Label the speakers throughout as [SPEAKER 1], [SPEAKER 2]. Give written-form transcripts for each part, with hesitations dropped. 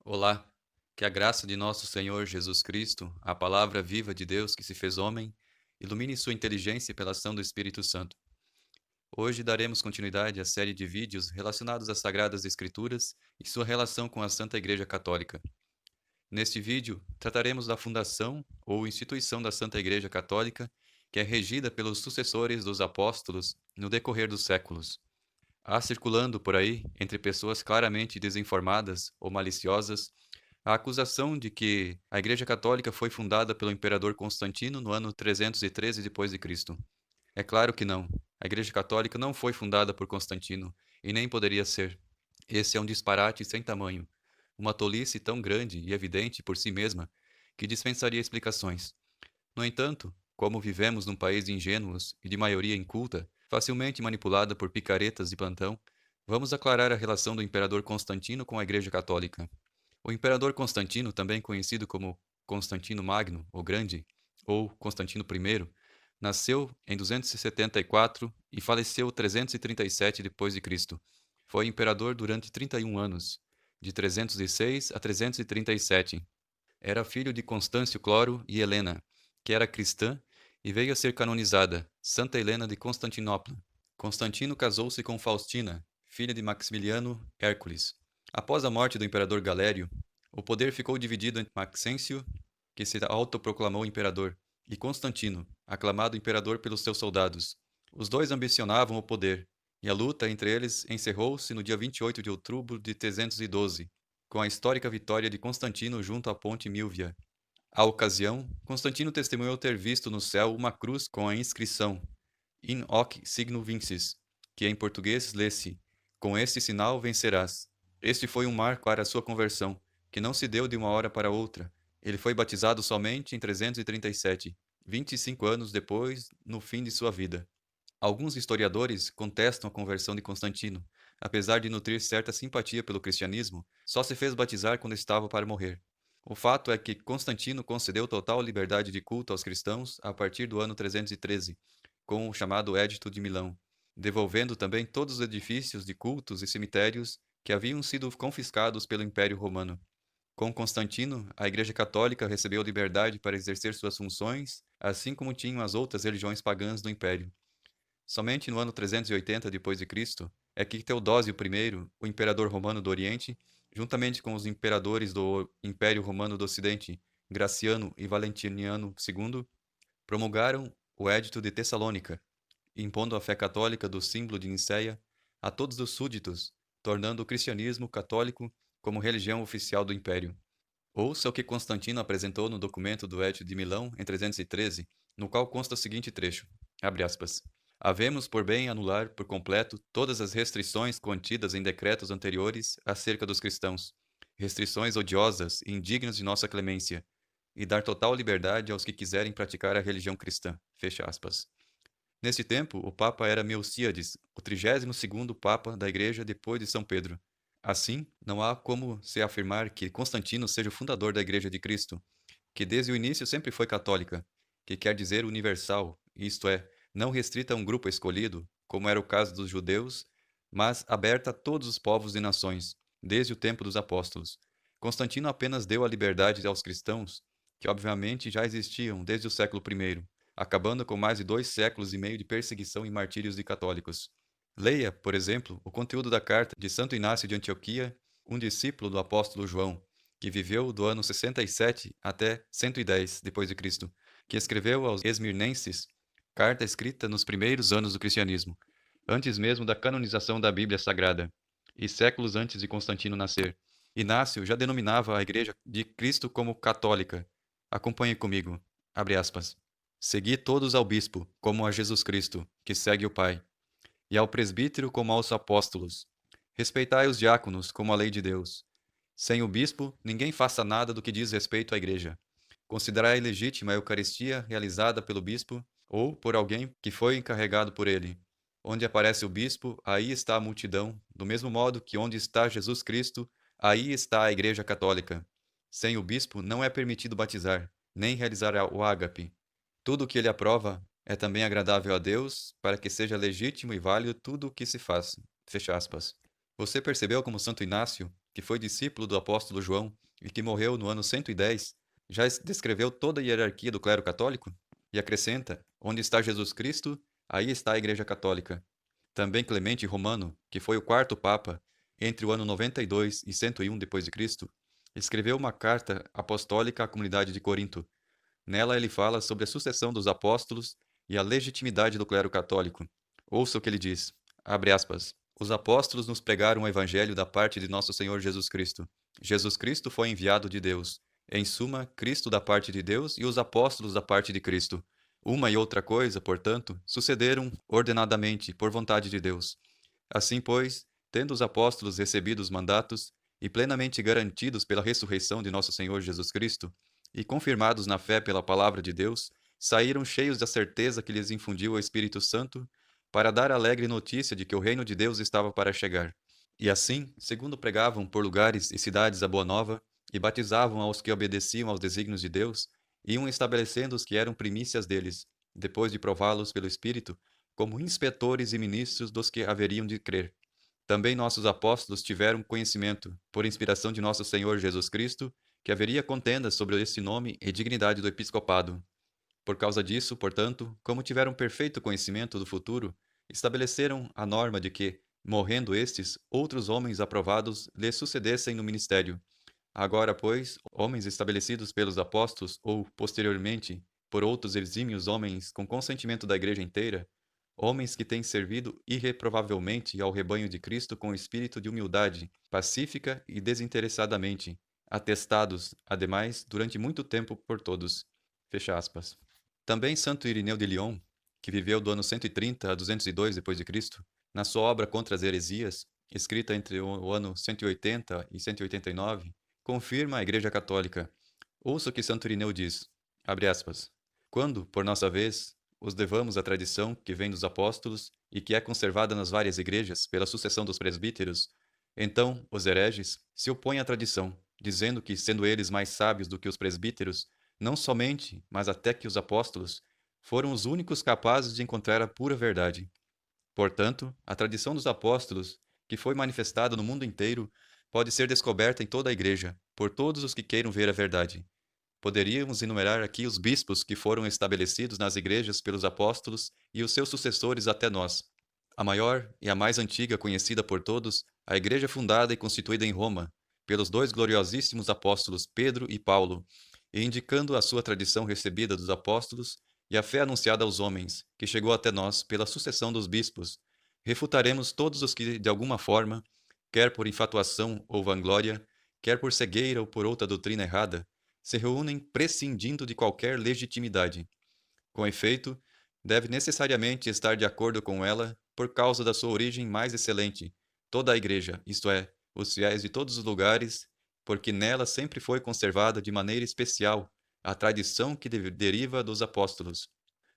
[SPEAKER 1] Olá, que a graça de nosso Senhor Jesus Cristo, a palavra viva de Deus que se fez homem, ilumine sua inteligência pela ação do Espírito Santo. Hoje daremos continuidade à série de vídeos relacionados às Sagradas Escrituras e sua relação com a Santa Igreja Católica. Neste vídeo, trataremos da fundação ou instituição da Santa Igreja Católica, que é regida pelos sucessores dos apóstolos no decorrer dos séculos. Há circulando por aí, entre pessoas claramente desinformadas ou maliciosas, a acusação de que a Igreja Católica foi fundada pelo imperador Constantino no ano 313 d.C. É claro que não. A Igreja Católica não foi fundada por Constantino e nem poderia ser. Esse é um disparate sem tamanho, uma tolice tão grande e evidente por si mesma que dispensaria explicações. No entanto, como vivemos num país de ingênuos e de maioria inculta, facilmente manipulada por picaretas de plantão, vamos aclarar a relação do imperador Constantino com a Igreja Católica. O imperador Constantino, também conhecido como Constantino Magno, o Grande, ou Constantino I, nasceu em 274 e faleceu 337 d.C. Foi imperador durante 31 anos, de 306 a 337. Era filho de Constâncio Cloro e Helena, que era cristã e veio a ser canonizada, Santa Helena de Constantinopla. Constantino casou-se com Faustina, filha de Maximiliano Hércules. Após a morte do imperador Galério, o poder ficou dividido entre Maxêncio, que se autoproclamou imperador, e Constantino, aclamado imperador pelos seus soldados. Os dois ambicionavam o poder, e a luta entre eles encerrou-se no dia 28 de outubro de 312, com a histórica vitória de Constantino junto à ponte Milvia. À ocasião, Constantino testemunhou ter visto no céu uma cruz com a inscrição In hoc signo vinces, que em português lê-se: Com este sinal vencerás. Este foi um marco para a sua conversão, que não se deu de uma hora para outra. Ele foi batizado somente em 337, 25 anos depois, no fim de sua vida. Alguns historiadores contestam a conversão de Constantino. Apesar de nutrir certa simpatia pelo cristianismo, só se fez batizar quando estava para morrer. O fato é que Constantino concedeu total liberdade de culto aos cristãos a partir do ano 313, com o chamado Edito de Milão, devolvendo também todos os edifícios de cultos e cemitérios que haviam sido confiscados pelo Império Romano. Com Constantino, a Igreja Católica recebeu liberdade para exercer suas funções, assim como tinham as outras religiões pagãs do Império. Somente no ano 380 d.C. é que Teodósio I, o imperador romano do Oriente, juntamente com os imperadores do Império Romano do Ocidente, Graciano e Valentiniano II, promulgaram o Edito de Tessalônica, impondo a fé católica do símbolo de Nicéia a todos os súditos, tornando o cristianismo católico como religião oficial do império. Ouça o que Constantino apresentou no documento do Edito de Milão em 313, no qual consta o seguinte trecho, abre aspas, Havemos por bem anular por completo todas as restrições contidas em decretos anteriores acerca dos cristãos, restrições odiosas e indignas de nossa clemência, e dar total liberdade aos que quiserem praticar a religião cristã. Fecha aspas. Neste tempo, o Papa era Melcíades, o 32º Papa da Igreja depois de São Pedro. Assim, não há como se afirmar que Constantino seja o fundador da Igreja de Cristo, que desde o início sempre foi católica, que quer dizer universal, isto é, não restrita a um grupo escolhido, como era o caso dos judeus, mas aberta a todos os povos e nações, desde o tempo dos apóstolos. Constantino apenas deu a liberdade aos cristãos, que obviamente já existiam desde o século I, acabando com mais de 2 séculos e meio de perseguição e martírios de católicos. Leia, por exemplo, o conteúdo da carta de Santo Inácio de Antioquia, um discípulo do apóstolo João, que viveu do ano 67 até 110 d.C., que escreveu aos esmirnenses, carta escrita nos primeiros anos do cristianismo, antes mesmo da canonização da Bíblia Sagrada, e séculos antes de Constantino nascer. Inácio já denominava a Igreja de Cristo como católica. Acompanhe comigo. Abre aspas. Segui todos ao bispo, como a Jesus Cristo, que segue o Pai, e ao presbítero como aos apóstolos. Respeitai os diáconos como a lei de Deus. Sem o bispo, ninguém faça nada do que diz respeito à igreja. Considerai legítima a Eucaristia realizada pelo bispo ou por alguém que foi encarregado por ele. Onde aparece o bispo, aí está a multidão, do mesmo modo que onde está Jesus Cristo, aí está a Igreja Católica. Sem o bispo, não é permitido batizar, nem realizar o ágape. Tudo o que ele aprova é também agradável a Deus, para que seja legítimo e válido tudo o que se faz. Fecha aspas. Você percebeu como Santo Inácio que foi discípulo do apóstolo João e que morreu no ano 110, já descreveu toda a hierarquia do clero católico? E acrescenta: onde está Jesus Cristo, aí está a Igreja Católica. Também Clemente Romano, que foi o quarto papa entre o ano 92 e 101 depois de Cristo, escreveu uma carta apostólica à comunidade de Corinto. Nela ele fala sobre a sucessão dos apóstolos e a legitimidade do clero católico. Ouça o que ele diz. Abre aspas. Os apóstolos nos pregaram o evangelho da parte de nosso Senhor Jesus Cristo. Jesus Cristo foi enviado de Deus. Em suma, Cristo da parte de Deus e os apóstolos da parte de Cristo. Uma e outra coisa, portanto, sucederam ordenadamente por vontade de Deus. Assim, pois, tendo os apóstolos recebido os mandatos e plenamente garantidos pela ressurreição de nosso Senhor Jesus Cristo, e confirmados na fé pela palavra de Deus, saíram cheios da certeza que lhes infundiu o Espírito Santo, para dar alegre notícia de que o reino de Deus estava para chegar. E assim, segundo pregavam por lugares e cidades a boa nova, e batizavam aos que obedeciam aos desígnios de Deus, iam estabelecendo os que eram primícias deles, depois de prová-los pelo Espírito, como inspetores e ministros dos que haveriam de crer. Também nossos apóstolos tiveram conhecimento, por inspiração de nosso Senhor Jesus Cristo, que haveria contendas sobre esse nome e dignidade do episcopado. Por causa disso, portanto, como tiveram perfeito conhecimento do futuro, estabeleceram a norma de que, morrendo estes, outros homens aprovados lhes sucedessem no ministério. Agora, pois, homens estabelecidos pelos apóstolos ou, posteriormente, por outros exímios homens com consentimento da igreja inteira, homens que têm servido irreprovavelmente ao rebanho de Cristo com espírito de humildade, pacífica e desinteressadamente, atestados, ademais, durante muito tempo por todos. Fecha aspas. Também Santo Irineu de Lyon, que viveu do ano 130 a 202 depois de Cristo, na sua obra Contra as Heresias, escrita entre o ano 180 e 189, confirma a Igreja Católica. Ouça o que Santo Irineu diz, abre aspas, quando, por nossa vez, os levamos à tradição que vem dos apóstolos e que é conservada nas várias igrejas pela sucessão dos presbíteros, então os hereges se opõem à tradição, dizendo que, sendo eles mais sábios do que os presbíteros, não somente, mas até que os apóstolos, foram os únicos capazes de encontrar a pura verdade. Portanto, a tradição dos apóstolos, que foi manifestada no mundo inteiro, pode ser descoberta em toda a Igreja, por todos os que queiram ver a verdade. Poderíamos enumerar aqui os bispos que foram estabelecidos nas igrejas pelos apóstolos e os seus sucessores até nós. A maior e a mais antiga conhecida por todos, a igreja fundada e constituída em Roma, pelos dois gloriosíssimos apóstolos Pedro e Paulo, e indicando a sua tradição recebida dos apóstolos e a fé anunciada aos homens, que chegou até nós pela sucessão dos bispos, refutaremos todos os que, de alguma forma, quer por infatuação ou vanglória, quer por cegueira ou por outra doutrina errada, se reúnem prescindindo de qualquer legitimidade. Com efeito, deve necessariamente estar de acordo com ela por causa da sua origem mais excelente, toda a Igreja, isto é, os fiéis de todos os lugares, porque nela sempre foi conservada de maneira especial a tradição que deriva dos apóstolos.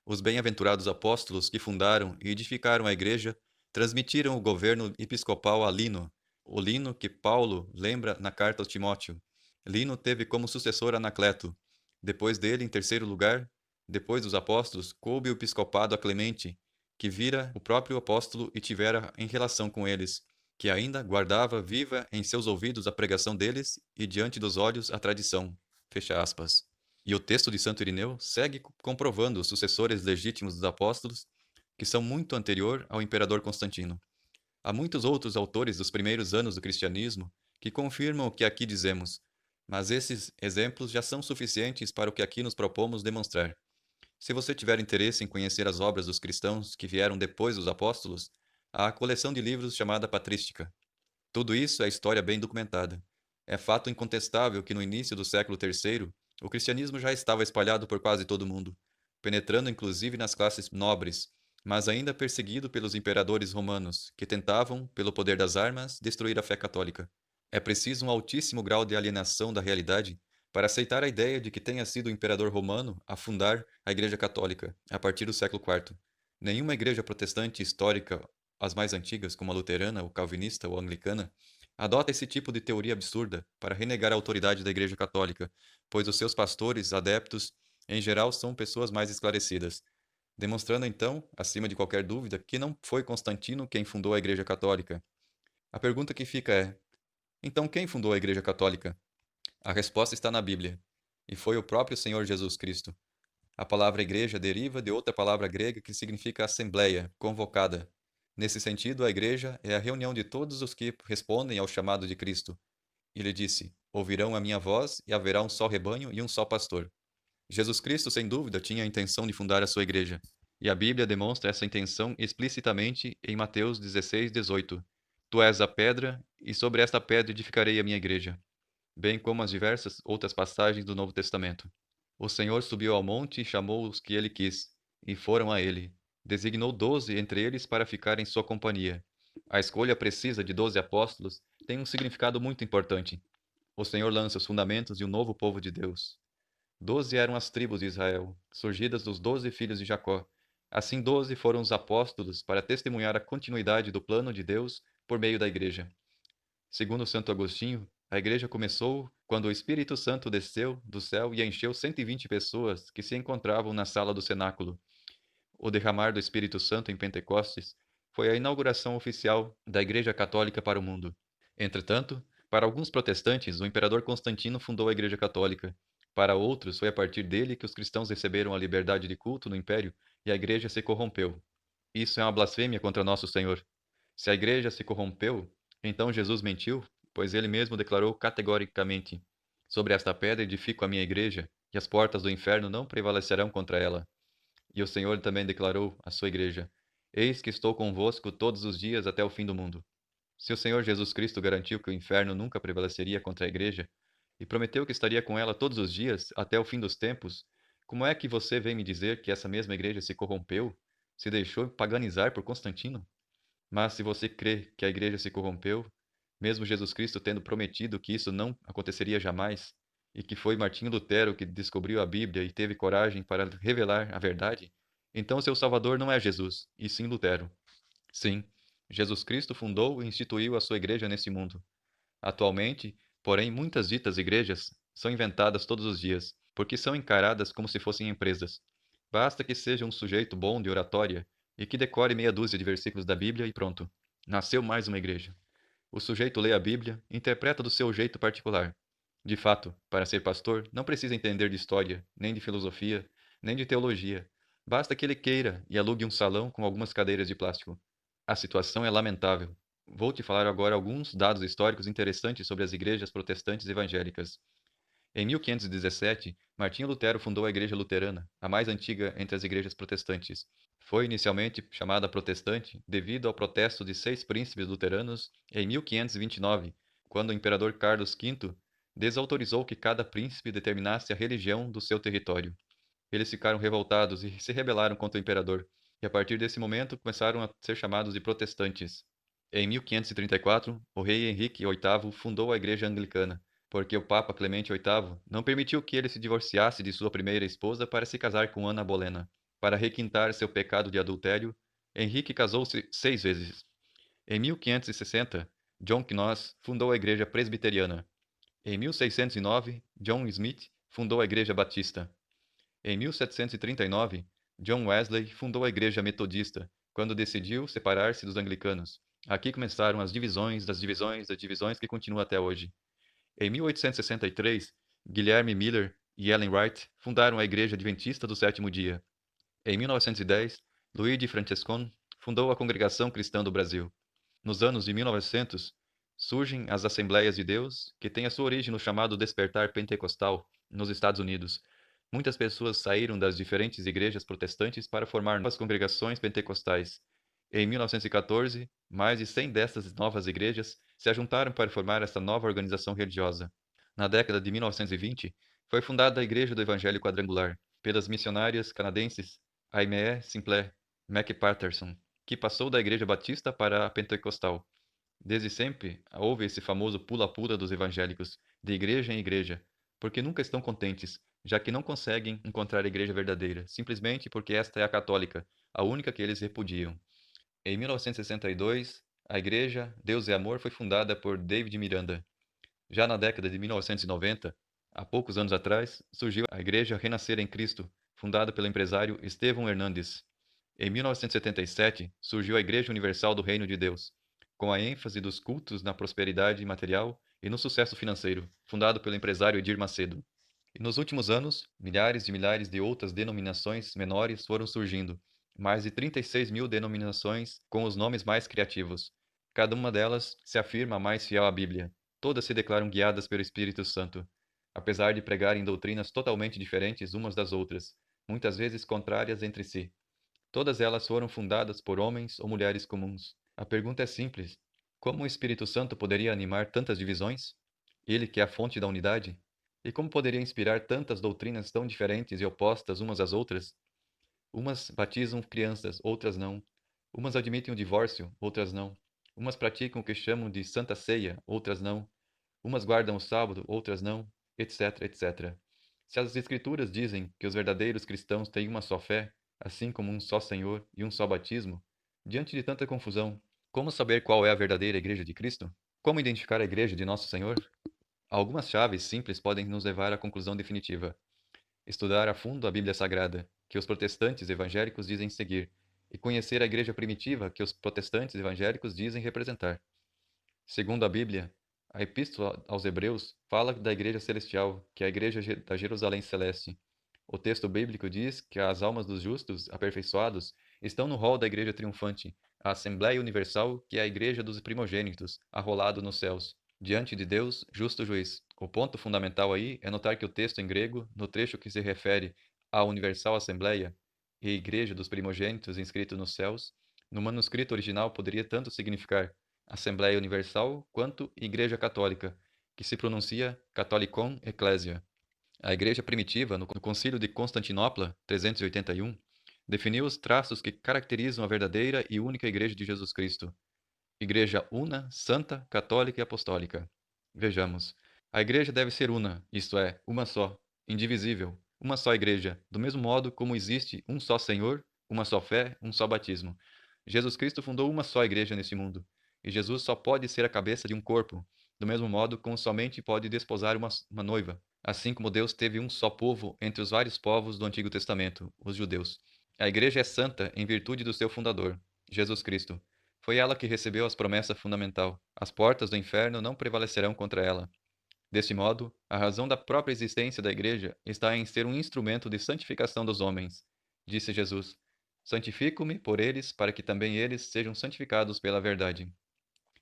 [SPEAKER 1] Os bem-aventurados apóstolos que fundaram e edificaram a Igreja transmitiram o governo episcopal a Lino, o Lino que Paulo lembra na carta aos Timóteo. Lino teve como sucessor Anacleto. Depois dele, em terceiro lugar, depois dos apóstolos, coube o episcopado a Clemente, que vira o próprio apóstolo e tivera em relação com eles, que ainda guardava viva em seus ouvidos a pregação deles e diante dos olhos a tradição. Fecha aspas. E o texto de Santo Irineu segue comprovando os sucessores legítimos dos apóstolos, que são muito anterior ao imperador Constantino. Há muitos outros autores dos primeiros anos do cristianismo que confirmam o que aqui dizemos, mas esses exemplos já são suficientes para o que aqui nos propomos demonstrar. Se você tiver interesse em conhecer as obras dos cristãos que vieram depois dos apóstolos, há a coleção de livros chamada Patrística. Tudo isso é história bem documentada. É fato incontestável que no início do século III, o cristianismo já estava espalhado por quase todo o mundo, penetrando inclusive nas classes nobres, mas ainda perseguido pelos imperadores romanos, que tentavam, pelo poder das armas, destruir a fé católica. É preciso um altíssimo grau de alienação da realidade para aceitar a ideia de que tenha sido o imperador romano a fundar a Igreja Católica, a partir do século IV. Nenhuma igreja protestante histórica, as mais antigas, como a luterana, ou calvinista ou anglicana, adota esse tipo de teoria absurda para renegar a autoridade da Igreja Católica, pois os seus pastores, adeptos, em geral, são pessoas mais esclarecidas, demonstrando então, acima de qualquer dúvida, que não foi Constantino quem fundou a Igreja Católica. A pergunta que fica é: Então, quem fundou a Igreja Católica? A resposta está na Bíblia, e foi o próprio Senhor Jesus Cristo. A palavra igreja deriva de outra palavra grega que significa assembleia, convocada. Nesse sentido, a igreja é a reunião de todos os que respondem ao chamado de Cristo. Ele disse: Ouvirão a minha voz e haverá um só rebanho e um só pastor. Jesus Cristo, sem dúvida, tinha a intenção de fundar a sua igreja. E a Bíblia demonstra essa intenção explicitamente em Mateus 16:18. Tu és a pedra, e sobre esta pedra edificarei a minha igreja, bem como as diversas outras passagens do Novo Testamento. O Senhor subiu ao monte e chamou os que ele quis, e foram a ele. Designou 12 entre eles para ficar em sua companhia. A escolha precisa de 12 apóstolos tem um significado muito importante. O Senhor lança os fundamentos de um novo povo de Deus. 12 eram as tribos de Israel, surgidas dos 12 filhos de Jacó. Assim, 12 foram os apóstolos para testemunhar a continuidade do plano de Deus por meio da igreja. Segundo Santo Agostinho, a igreja começou quando o Espírito Santo desceu do céu e encheu 120 pessoas que se encontravam na sala do cenáculo. O derramar do Espírito Santo em Pentecostes foi a inauguração oficial da Igreja Católica para o mundo. Entretanto, para alguns protestantes, o imperador Constantino fundou a Igreja Católica. Para outros, foi a partir dele que os cristãos receberam a liberdade de culto no império e a Igreja se corrompeu. Isso é uma blasfêmia contra nosso Senhor. Se a Igreja se corrompeu, então Jesus mentiu, pois ele mesmo declarou categoricamente: Sobre esta pedra edifico a minha Igreja, e as portas do inferno não prevalecerão contra ela. E o Senhor também declarou à sua Igreja: Eis que estou convosco todos os dias até o fim do mundo. Se o Senhor Jesus Cristo garantiu que o inferno nunca prevaleceria contra a Igreja, e prometeu que estaria com ela todos os dias, até o fim dos tempos, como é que você vem me dizer que essa mesma Igreja se corrompeu, se deixou paganizar por Constantino? Mas se você crê que a Igreja se corrompeu, mesmo Jesus Cristo tendo prometido que isso não aconteceria jamais, e que foi Martinho Lutero que descobriu a Bíblia e teve coragem para revelar a verdade, então seu Salvador não é Jesus, e sim Lutero. Sim, Jesus Cristo fundou e instituiu a sua igreja nesse mundo. Atualmente, porém, muitas ditas igrejas são inventadas todos os dias, porque são encaradas como se fossem empresas. Basta que seja um sujeito bom de oratória e que decore meia dúzia de versículos da Bíblia e pronto. Nasceu mais uma igreja. O sujeito lê a Bíblia, interpreta do seu jeito particular. De fato, para ser pastor, não precisa entender de história, nem de filosofia, nem de teologia. Basta que ele queira e alugue um salão com algumas cadeiras de plástico. A situação é lamentável. Vou te falar agora alguns dados históricos interessantes sobre as igrejas protestantes evangélicas. Em 1517, Martinho Lutero fundou a Igreja Luterana, a mais antiga entre as igrejas protestantes. Foi inicialmente chamada protestante devido ao protesto de 6 príncipes luteranos em 1529, quando o imperador Carlos V desautorizou que cada príncipe determinasse a religião do seu território. Eles ficaram revoltados e se rebelaram contra o imperador, e a partir desse momento começaram a ser chamados de protestantes. Em 1534, o rei Henrique VIII fundou a Igreja Anglicana, porque o Papa Clemente VIII não permitiu que ele se divorciasse de sua primeira esposa para se casar com Ana Bolena. Para requintar seu pecado de adultério, Henrique casou-se 6 vezes. Em 1560, John Knox fundou a Igreja Presbiteriana. Em 1609, John Smith fundou a Igreja Batista. Em 1739, John Wesley fundou a Igreja Metodista, quando decidiu separar-se dos anglicanos. Aqui começaram as divisões das divisões das divisões que continuam até hoje. Em 1863, Guilherme Miller e Ellen Wright fundaram a Igreja Adventista do Sétimo Dia. Em 1910, Luigi Francescon fundou a Congregação Cristã do Brasil. Nos anos de 1900, surgem as Assembleias de Deus, que têm a sua origem no chamado Despertar Pentecostal, nos Estados Unidos. Muitas pessoas saíram das diferentes igrejas protestantes para formar novas congregações pentecostais. Em 1914, mais de 100 dessas novas igrejas se ajuntaram para formar essa nova organização religiosa. Na década de 1920, foi fundada a Igreja do Evangelho Quadrangular, pelas missionárias canadenses Aimee Sinclair McPherson, que passou da Igreja Batista para a Pentecostal. Desde sempre houve esse famoso pula-pula dos evangélicos, de igreja em igreja, porque nunca estão contentes, já que não conseguem encontrar a igreja verdadeira, simplesmente porque esta é a católica, a única que eles repudiam. Em 1962, a igreja Deus é Amor foi fundada por David Miranda. Já na década de 1990, há poucos anos atrás, surgiu a Igreja Renascer em Cristo, fundada pelo empresário Estevão Hernandes. Em 1977, surgiu a Igreja Universal do Reino de Deus, com a ênfase dos cultos na prosperidade material e no sucesso financeiro, fundado pelo empresário Edir Macedo. E nos últimos anos, milhares de milhares de outras denominações menores foram surgindo, mais de 36 mil denominações com os nomes mais criativos. Cada uma delas se afirma mais fiel à Bíblia. Todas se declaram guiadas pelo Espírito Santo, apesar de pregarem doutrinas totalmente diferentes umas das outras, muitas vezes contrárias entre si. Todas elas foram fundadas por homens ou mulheres comuns. A pergunta é simples: como o Espírito Santo poderia animar tantas divisões? Ele que é a fonte da unidade? E como poderia inspirar tantas doutrinas tão diferentes e opostas umas às outras? Umas batizam crianças, outras não. Umas admitem o divórcio, outras não. Umas praticam o que chamam de Santa Ceia, outras não. Umas guardam o sábado, outras não, etc, etc. Se as Escrituras dizem que os verdadeiros cristãos têm uma só fé, assim como um só Senhor e um só batismo, diante de tanta confusão, como saber qual é a verdadeira Igreja de Cristo? Como identificar a Igreja de Nosso Senhor? Algumas chaves simples podem nos levar à conclusão definitiva. Estudar a fundo a Bíblia Sagrada, que os protestantes evangélicos dizem seguir, e conhecer a Igreja primitiva que os protestantes evangélicos dizem representar. Segundo a Bíblia, a Epístola aos Hebreus fala da Igreja Celestial, que é a Igreja da Jerusalém Celeste. O texto bíblico diz que as almas dos justos, aperfeiçoados, estão no rol da Igreja Triunfante, a Assembleia Universal, que é a Igreja dos primogênitos, arrolado nos céus, diante de Deus, justo juiz. O ponto fundamental aí é notar que o texto em grego, no trecho que se refere à Universal Assembleia e Igreja dos primogênitos inscrito nos céus, no manuscrito original poderia tanto significar Assembleia Universal quanto Igreja Católica, que se pronuncia Catholicon Ecclesia. A Igreja primitiva, no Concílio de Constantinopla, 381, definiu os traços que caracterizam a verdadeira e única Igreja de Jesus Cristo. Igreja una, santa, católica e apostólica. Vejamos. A Igreja deve ser una, isto é, uma só, indivisível, uma só Igreja, do mesmo modo como existe um só Senhor, uma só fé, um só batismo. Jesus Cristo fundou uma só Igreja nesse mundo, e Jesus só pode ser a cabeça de um corpo, do mesmo modo como somente pode desposar uma noiva, assim como Deus teve um só povo entre os vários povos do Antigo Testamento, os judeus. A Igreja é santa em virtude do seu fundador, Jesus Cristo. Foi ela que recebeu as promessas fundamental. As portas do inferno não prevalecerão contra ela. Deste modo, a razão da própria existência da Igreja está em ser um instrumento de santificação dos homens. Disse Jesus: Santifico-me por eles, para que também eles sejam santificados pela verdade.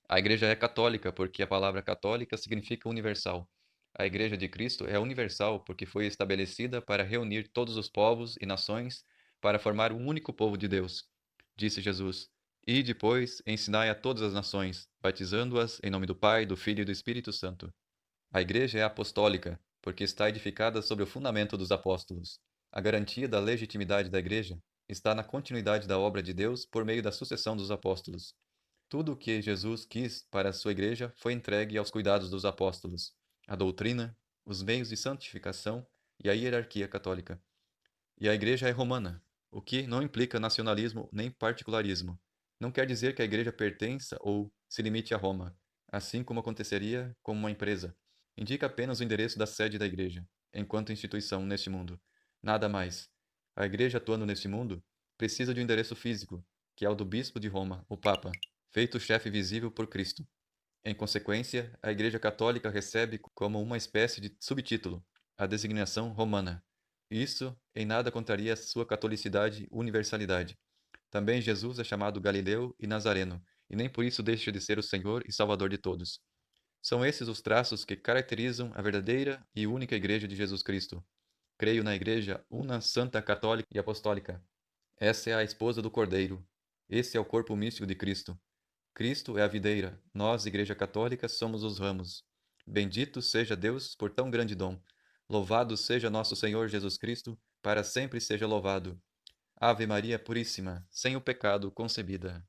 [SPEAKER 1] A Igreja é católica porque a palavra católica significa universal. A Igreja de Cristo é universal porque foi estabelecida para reunir todos os povos e nações para formar um único povo de Deus. Disse Jesus: E depois ensinai a todas as nações, batizando-as em nome do Pai, do Filho e do Espírito Santo. A Igreja é apostólica porque está edificada sobre o fundamento dos apóstolos. A garantia da legitimidade da Igreja está na continuidade da obra de Deus por meio da sucessão dos apóstolos. Tudo o que Jesus quis para a sua igreja foi entregue aos cuidados dos apóstolos: a doutrina, os meios de santificação e a hierarquia católica. E a igreja é romana, o que não implica nacionalismo nem particularismo. Não quer dizer que a igreja pertença ou se limite a Roma, assim como aconteceria com uma empresa. Indica apenas o endereço da sede da igreja, enquanto instituição neste mundo. Nada mais. A igreja atuando neste mundo precisa de um endereço físico, que é o do bispo de Roma, o Papa, feito chefe visível por Cristo. Em consequência, a Igreja Católica recebe como uma espécie de subtítulo a designação romana. Isso em nada contraria a sua catolicidade e universalidade. Também Jesus é chamado Galileu e Nazareno, e nem por isso deixa de ser o Senhor e Salvador de todos. São esses os traços que caracterizam a verdadeira e única Igreja de Jesus Cristo. Creio na Igreja una, santa, católica e apostólica. Essa é a esposa do Cordeiro. Esse é o corpo místico de Cristo. Cristo é a videira, nós, Igreja Católica, somos os ramos. Bendito seja Deus por tão grande dom. Louvado seja nosso Senhor Jesus Cristo, para sempre seja louvado. Ave Maria Puríssima, sem o pecado concebida.